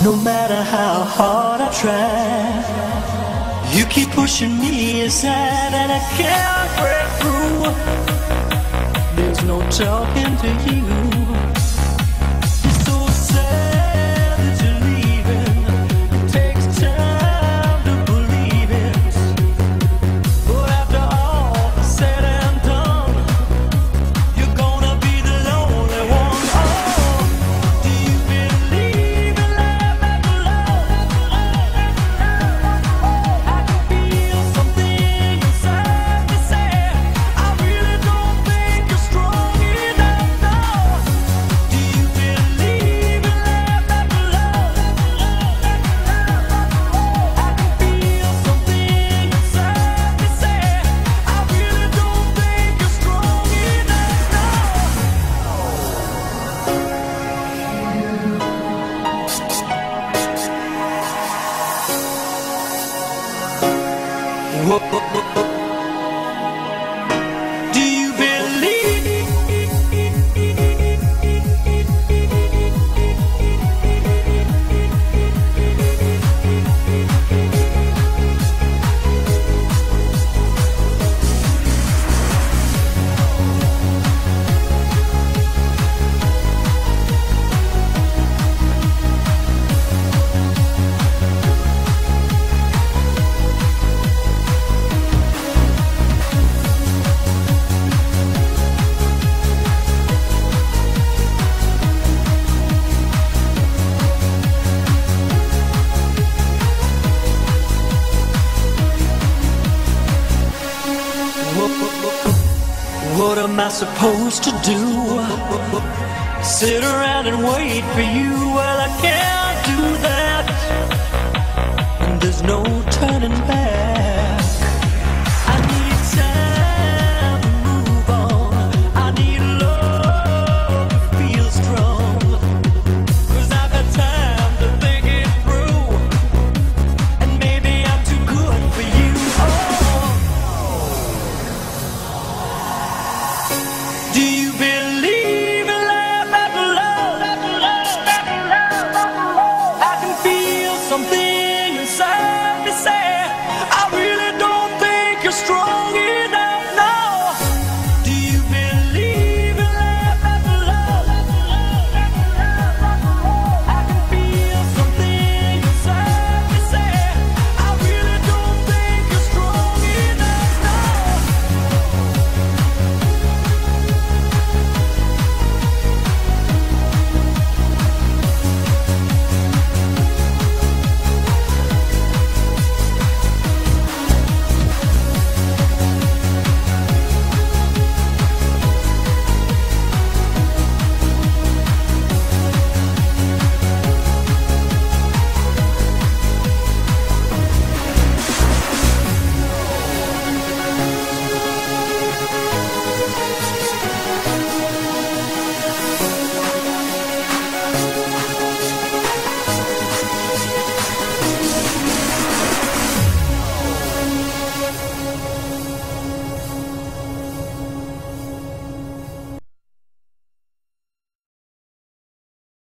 No matter how hard I try, you keep pushing me aside, and I can't break through. There's no talking to you. It's so sad that you're leaving. It takes time to believe it, but after all said and done, you're gonna be the lonely one. Oh, do you believe in love after love? I can feel something inside me say, I really don't think you're strong enough now. Do you believe in love after love? I can feel something inside me say, I really don't think you're strong enough now. Do you believe? What am I supposed to do? Sit around and wait for you? Well, I can't do that, and there's no turning back.